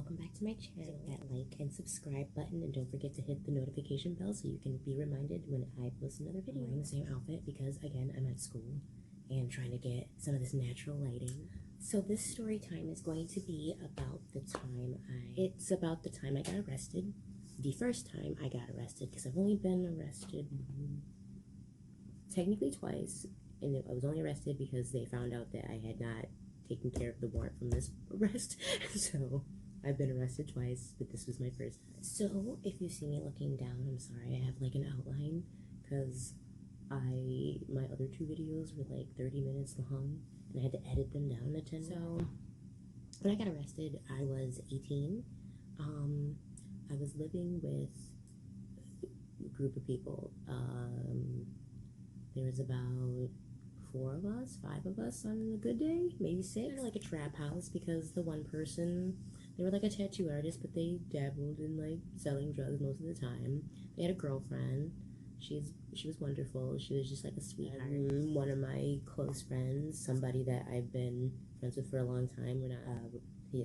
welcome back to my channel. Hit that like and subscribe button, and don't forget to hit the notification bell so you can be reminded when I post another video. I'm wearing the same outfit because, again, I'm at school and trying to get some of this natural lighting. So this story time is going to be about the time I got arrested. The first time I got arrested, because I've only been arrested technically twice, and I was only arrested because they found out that I had not taken care of the warrant from this arrest. So I've been arrested twice, but this was my first time. So if you see me looking down, I'm sorry, I have like an outline because my other two videos were like 30 minutes long and I had to edit them down to 10. So when I got arrested, I was 18. I was living with a group of people. There was about 5 of us on a good day, maybe 6. Kind of like a trap house, because the one person, they were like a tattoo artist, but they dabbled in like selling drugs most of the time. They had a girlfriend. She was wonderful. She was just like a sweetheart. One of my close friends, somebody that I've been friends with for a long time.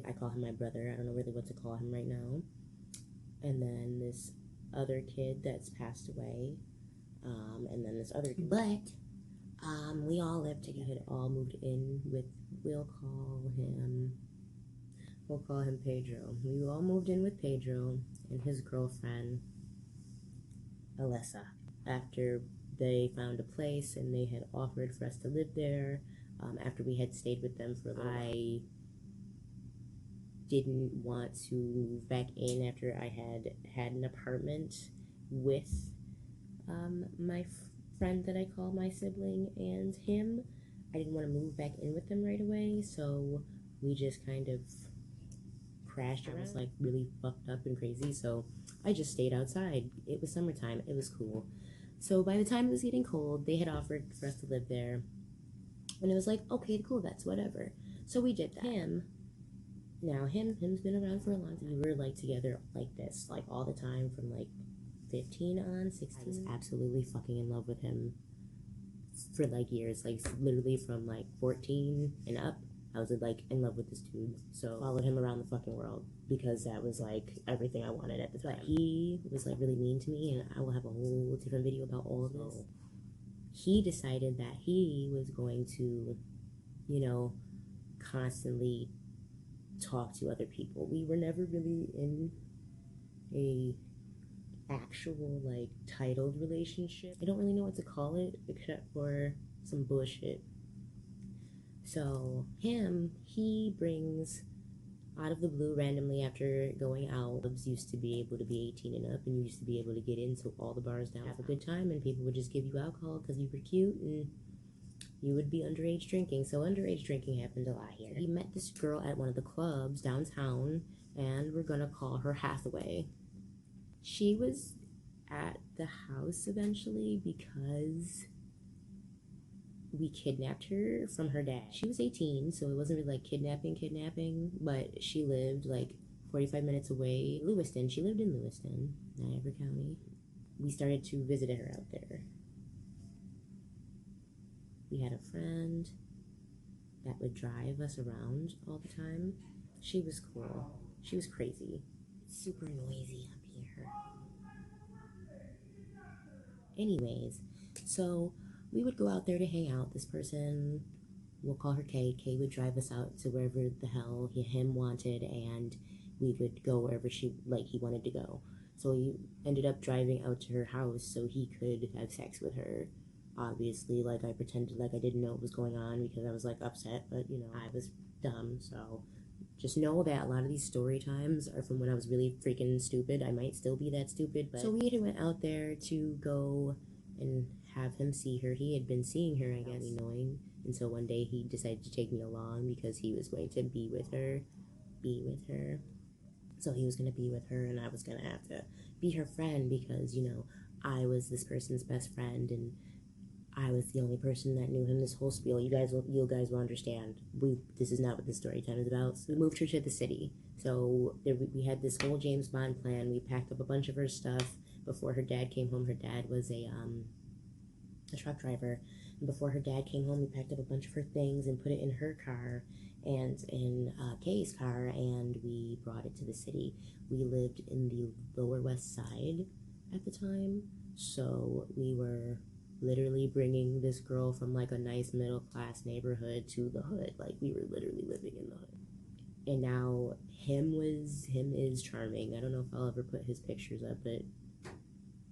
I call him my brother. I don't know really what to call him right now. And then this other kid that's passed away. And then this other kid. But we all lived together. We had all moved in with, we'll call him Pedro. We all moved in with Pedro and his girlfriend, Alyssa. After they found a place and they had offered for us to live there, after we had stayed with them for a little while, I didn't want to move back in after I had an apartment with my friend that I call my sibling and him. I didn't want to move back in with them right away, so we just kind of crashed. I was like really fucked up and crazy, so I just stayed outside. It was summertime. It was cool. So by the time it was getting cold, they had offered for us to live there, and it was like, okay, cool, that's whatever. So we did that. Him's been around for a long time. We were like together like this, like all the time from like 15 on 16. I was absolutely fucking in love with him for like years, like literally from like 14 and up. I was like in love with this dude, so I followed him around the fucking world because that was like everything I wanted at the time. But he was like really mean to me, and I will have a whole different video about all of this. He decided that he was going to, constantly talk to other people. We were never really in a actual like titled relationship. I don't really know what to call it except for some bullshit. So he brings out of the blue randomly after going out. Clubs used to be able to be 18 and up, and you used to be able to get into all the bars down, have a good time, and people would just give you alcohol because you were cute and you would be underage drinking. So underage drinking happened a lot here. He met this girl at one of the clubs downtown, and we're gonna call her Hathaway. She was at the house eventually because we kidnapped her from her dad. She was 18, so it wasn't really like kidnapping, but she lived like 45 minutes away, Lewiston. She lived in Lewiston, Niagara County. We started to visit her out there. We had a friend that would drive us around all the time. She was cool. She was crazy. It's super noisy up here. Anyways, so we would go out there to hang out. This person, we'll call her Kay. Kay would drive us out to wherever the hell him wanted, and we would go wherever he wanted to go. So he ended up driving out to her house so he could have sex with her. Obviously, like, I pretended like I didn't know what was going on because I was like upset, but I was dumb. So just know that a lot of these story times are from when I was really freaking stupid. I might still be that stupid, but so we had went out there to go and have him see her. He had been seeing her, I guess, annoying, and so one day he decided to take me along because he was going to be with her. So he was going to be with her, and I was going to have to be her friend because, I was this person's best friend, and I was the only person that knew him. This whole spiel, you guys will understand. This is not what this story time is about. So we moved her to the city. So we had this whole James Bond plan. We packed up a bunch of her stuff before her dad came home. Her dad was a truck driver, And before her dad came home, we packed up a bunch of her things and put it in her car and in Kay's car, and we brought it to the city. We lived in the Lower West Side at the time, so we were literally bringing this girl from like a nice middle class neighborhood to the hood. Like, we were literally living in the hood. And now him is charming. I don't know if I'll ever put his pictures up, but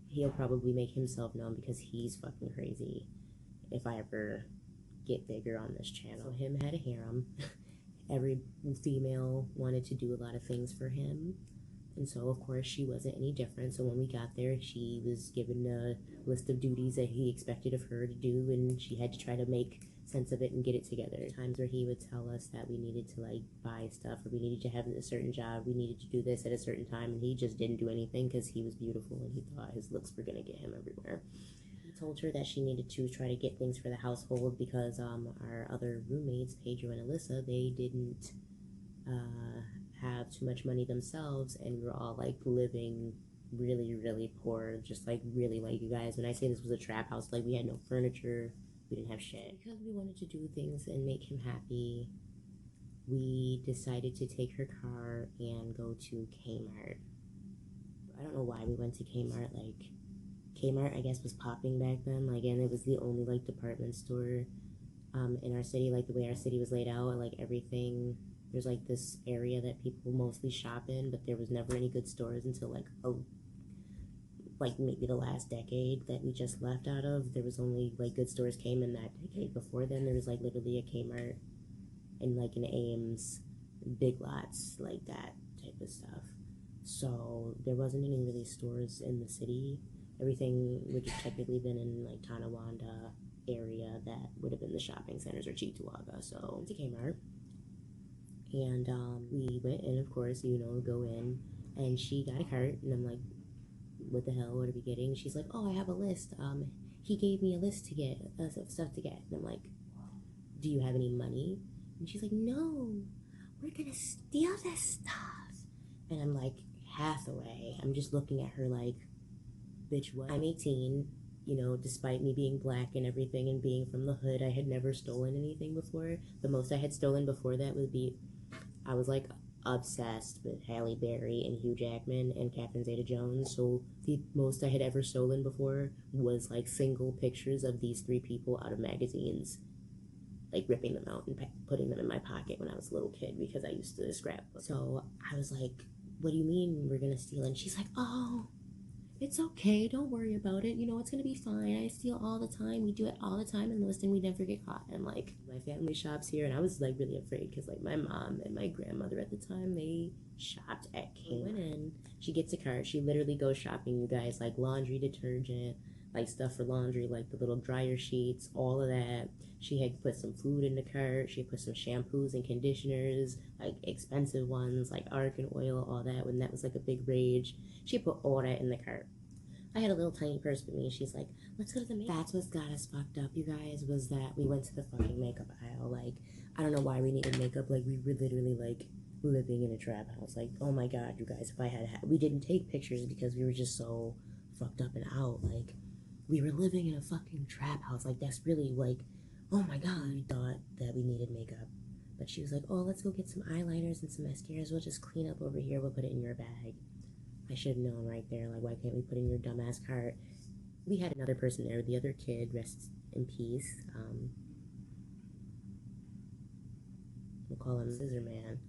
he'll probably make himself known because he's fucking crazy if I ever get bigger on this channel. Him had a harem. Every female wanted to do a lot of things for him. And so, of course, she wasn't any different. So when we got there, she was given a list of duties that he expected of her to do, and she had to try to make sense of it and get it together. Times where he would tell us that we needed to, like, buy stuff, or we needed to have a certain job, we needed to do this at a certain time, and he just didn't do anything because he was beautiful and he thought his looks were going to get him everywhere. He told her that she needed to try to get things for the household because our other roommates, Pedro and Alyssa, they didn't have too much money themselves, and we were all like living really, really poor, just like really, like, you guys, when I say this was a trap house, like, we had no furniture, we didn't have shit. Because we wanted to do things and make him happy, we decided to take her car and go to Kmart. I don't know why we went to Kmart. Like, Kmart, I guess, was popping back then, like, and it was the only like department store in our city. Like, the way our city was laid out, like, everything, there's like this area that people mostly shop in, but there was never any good stores until like maybe the last decade that we just left out of. There was only like good stores came in that decade. Before then, there was like literally a Kmart and like an Ames, Big Lots, like that type of stuff. So there wasn't any really stores in the city. Everything would have technically been in like Tonawanda area that would have been the shopping centers, or Cheektowaga. So to Kmart. And we went in, of course, go in, and she got a cart, and I'm like, what the hell, what are we getting? She's like, oh, I have a list. He gave me a list to get, of stuff to get. And I'm like, do you have any money? And she's like, no, we're gonna steal this stuff. And I'm like, Hathaway, I'm just looking at her like, bitch, what? I'm 18, despite me being black and everything and being from the hood, I had never stolen anything before. The most I had stolen before that would be, I was like obsessed with Halle Berry and Hugh Jackman and Catherine Zeta-Jones. So the most I had ever stolen before was like single pictures of these three people out of magazines, like ripping them out and putting them in my pocket when I was a little kid because I used to scrapbook. So I was like, what do you mean we're gonna steal? And she's like, oh, it's okay, don't worry about it, it's gonna be fine. I steal all the time, we do it all the time in Lewiston, we never get caught. And like, my family shops here, and I was like really afraid because like my mom and my grandmother at the time, they shopped at Kmart. Went in, she gets a cart, she literally goes shopping, you guys, like laundry detergent, like stuff for laundry, like the little dryer sheets, all of that. She had put some food in the cart, she put some shampoos and conditioners, like expensive ones, like argan oil, all that, when that was like a big rage. She put all that in the cart. I had a little tiny purse with me, and she's like, let's go to the makeup. That's what got us fucked up, you guys, was that we went to the fucking makeup aisle. Like, I don't know why we needed makeup. Like, we were literally, like, living in a trap house. Like, oh my god, you guys, if I had we didn't take pictures because we were just so fucked up and out. Like, we were living in a fucking trap house. Like, that's really, like, oh my god. We thought that we needed makeup. But she was like, oh, let's go get some eyeliners and some mascaras. We'll just clean up over here. We'll put it in your bag. I should have known right there, like, why can't we put in your dumbass cart? We had another person there, the other kid, rest in peace. We'll call him Scissor Man,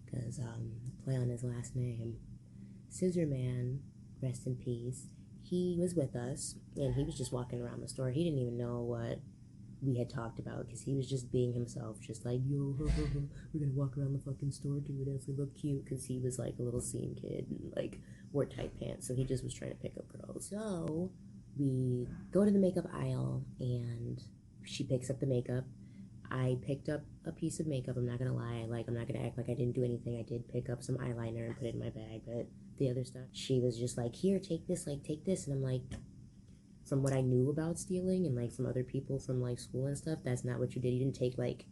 because play on his last name. Scissor Man, rest in peace. He was with us, and he was just walking around the store. He didn't even know what we had talked about, because he was just being himself, just like, yo, we're gonna walk around the fucking store, dude, as we look cute, because he was like a little scene kid and like wore tight pants, so he just was trying to pick up girls. So we go to the makeup aisle, and she picks up the makeup. I picked up a piece of makeup, I'm not gonna lie, like, I'm not gonna act like I didn't do anything. I did pick up some eyeliner and put it in my bag, but the other stuff, she was just like, here, take this, like, take this, and I'm like, from what I knew about stealing and like from other people from like school and stuff, that's not what you did. You didn't take like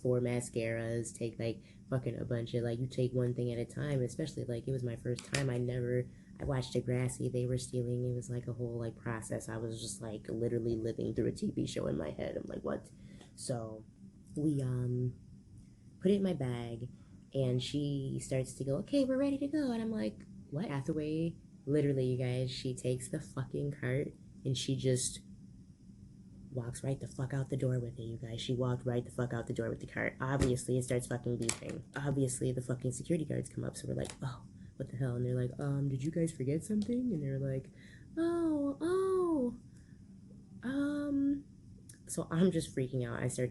4 mascaras, take like fucking a bunch of, like, you take one thing at a time. Especially like, it was my first time. I I watched Degrassi. They were stealing. It was like a whole like process. I was just like literally living through a TV show in my head. I'm like, what? So we put it in my bag, and she starts to go, okay, we're ready to go. And I'm like, what? Hathaway, literally, you guys, she takes the fucking cart and she just walks right the fuck out the door with it, you guys. She walked right the fuck out the door with the cart. Obviously, it starts fucking beeping. Obviously, the fucking security guards come up, so we're like, oh, what the hell? And they're like, did you guys forget something? And they're like, oh, so I'm just freaking out. I start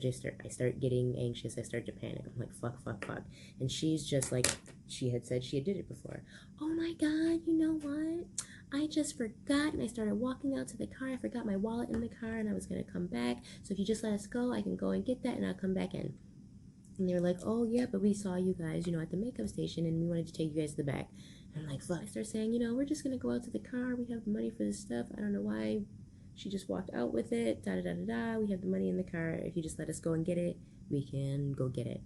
getting anxious. I start to panic. I'm like, fuck. And she's just like, she had said she had did it before. Oh my God, you know what? I just forgot, and I started walking out to the car. I forgot my wallet in the car, and I was gonna come back. So if you just let us go, I can go and get that, and I'll come back in. And they were like, oh yeah, but we saw you guys, at the makeup station, and we wanted to take you guys to the back. And I'm like, fuck. I start saying, we're just gonna go out to the car. We have the money for this stuff. I don't know why she just walked out with it. We have the money in the car. If you just let us go and get it, we can go get it.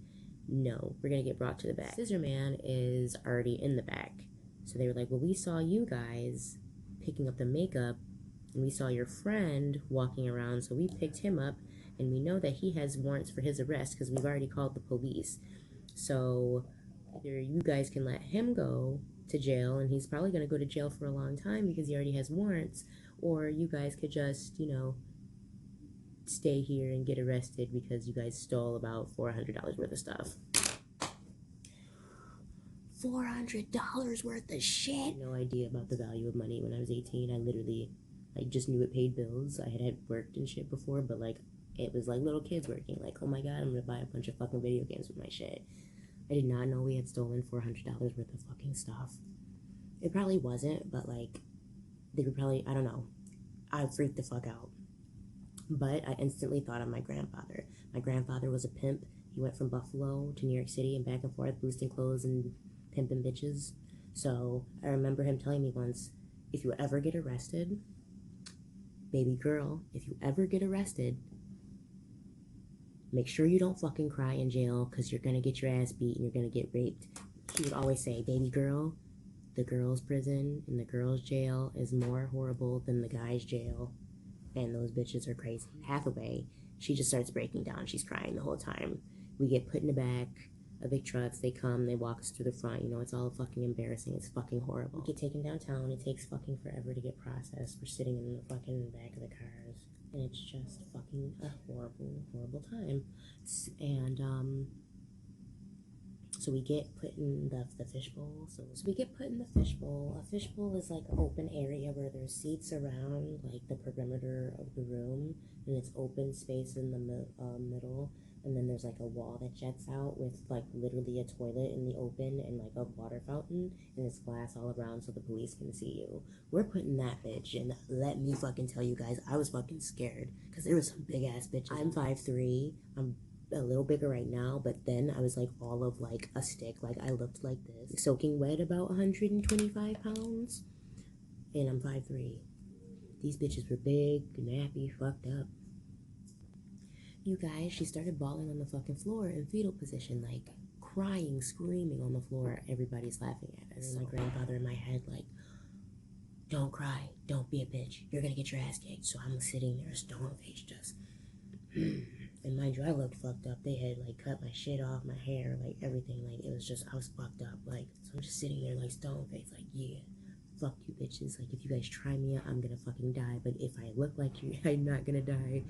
No, we're gonna get brought to the back. Scissor Man is already in the back. So they were like, well, we saw you guys picking up the makeup, and we saw your friend walking around, so we picked him up, and we know that he has warrants for his arrest because we've already called the police. So either you guys can let him go to jail, and he's probably going to go to jail for a long time because he already has warrants, or you guys could just, stay here and get arrested because you guys stole about $400 worth of stuff. $400 worth of shit. No idea about the value of money when I was 18. I literally just knew it paid bills. I had worked and shit before, but it was like little kids working. Like, oh my God, I'm gonna buy a bunch of fucking video games with my shit. I did not know we had stolen $400 worth of fucking stuff. It probably wasn't, but they were probably, I don't know. I freaked the fuck out. But I instantly thought of my grandfather. My grandfather was a pimp. He went from Buffalo to New York City and back and forth, boosting clothes and pimping bitches. So I remember him telling me once, if you ever get arrested, baby girl, if you ever get arrested, make sure you don't fucking cry in jail because you're going to get your ass beat and you're going to get raped. He would always say, baby girl, the girl's prison and the girl's jail is more horrible than the guy's jail. And those bitches are crazy. Hathaway, she just starts breaking down. She's crying the whole time. We get put in the back of big trucks. They come, they walk us through the front. It's all fucking embarrassing. It's fucking horrible. We get taken downtown. It takes fucking forever to get processed. We're sitting in the fucking back of the cars. And it's just fucking a horrible, horrible time. And, so we get put in the fishbowl. So we get put in the fishbowl. A fishbowl is like an open area where there's seats around the perimeter of the room, and it's open space in the middle. And then there's a wall that jets out with literally a toilet in the open and a water fountain, and it's glass all around so the police can see you. We're putting that bitch, and let me fucking tell you guys, I was fucking scared because there was some big ass bitches. I'm 5'3". I'm a little bigger right now, but then I was all of a stick. I looked like this, soaking wet, about 125 pounds, and I'm 5'3". These bitches were big, nappy, fucked up. You guys, she started bawling on the fucking floor in fetal position, crying, screaming on the floor. Everybody's laughing at us. And my grandfather in my head, don't cry, don't be a bitch, you're gonna get your ass kicked. So I'm sitting there stone-faced, just and mind you, I looked fucked up. They had cut my shit off, my hair, everything. It was just, I was fucked up. So I'm just sitting there stone-faced, yeah, fuck you bitches. If you guys try me out, I'm gonna fucking die. But if I look like you, I'm not gonna die.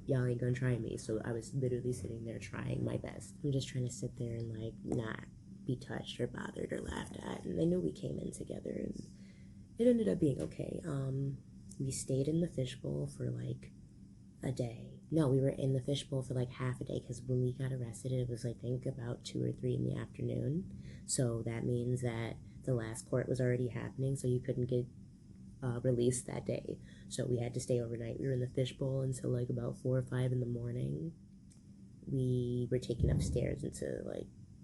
Y'all ain't gonna try me. So I was literally sitting there trying my best. I'm just trying to sit there and not be touched or bothered or laughed at. And they knew we came in together, and it ended up being okay. We stayed in the fishbowl for a day. No, we were in the fishbowl for half a day because when we got arrested, it was I think about 2 or 3 in the afternoon. So that means that the last court was already happening, so you couldn't get released that day. So we had to stay overnight. We were in the fishbowl until about 4 or 5 in the morning. We were taken upstairs into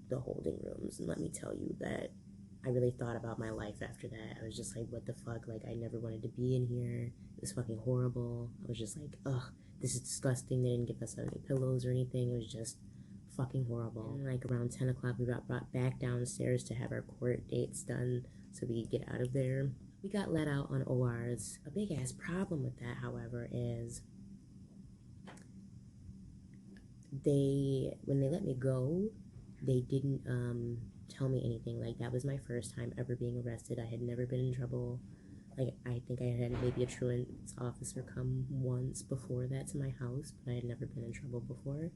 the holding rooms, and let me tell you that I really thought about my life after that. I was just what the fuck? I never wanted to be in here. It was fucking horrible. I was just ugh, this is disgusting. They didn't give us any pillows or anything. It was just fucking horrible. And around 10 o'clock, we got brought back downstairs to have our court dates done so we get out of there. We got let out on ORs. A big ass problem with that, however, is when they let me go, they didn't tell me anything. Like, that was my first time ever being arrested. I had never been in trouble. Like, I think I had maybe a truant's officer come once before that to my house, but I had never been in trouble before.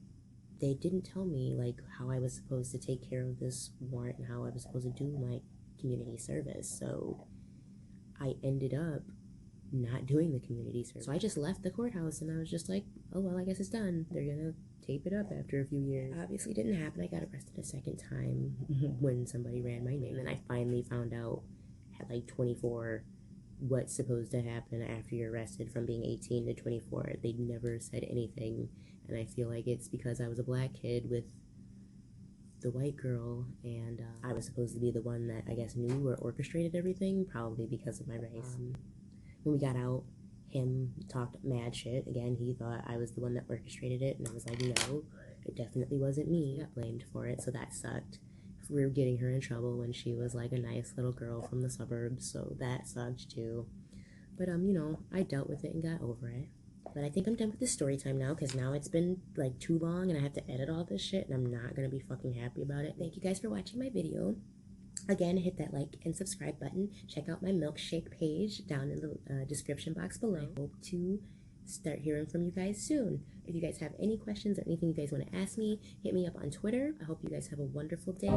They didn't tell me, like, how I was supposed to take care of this warrant and how I was supposed to do my community service. So I ended up not doing the community service. So I just left the courthouse and I was just like, oh, well, I guess it's done. They're gonna tape it up after a few years. Obviously didn't happen. I got arrested a second time when somebody ran my name. And then I finally found out at like 24 what's supposed to happen after you're arrested from being 18 to 24. They never said anything. And I feel like it's because I was a black kid with the white girl, and I was supposed to be the one that I guess knew or orchestrated everything, probably because of my race. When we got out, him talked mad shit. Again, he thought I was the one that orchestrated it, and I was like, no, it definitely wasn't me. I got blamed for it, so that sucked. We were getting her in trouble when she was like a nice little girl from the suburbs, so that sucked too. But you know, I dealt with it and got over it. But I think I'm done with this story time now, because now it's been like too long and I have to edit all this shit and I'm not gonna be fucking happy about it. Thank you guys for watching my video. Again, hit that like and subscribe button. Check out my milkshake page down in the description box below. I hope to start hearing from you guys soon. If you guys have any questions or anything you guys want to ask me, hit me up on Twitter. I hope you guys have a wonderful day.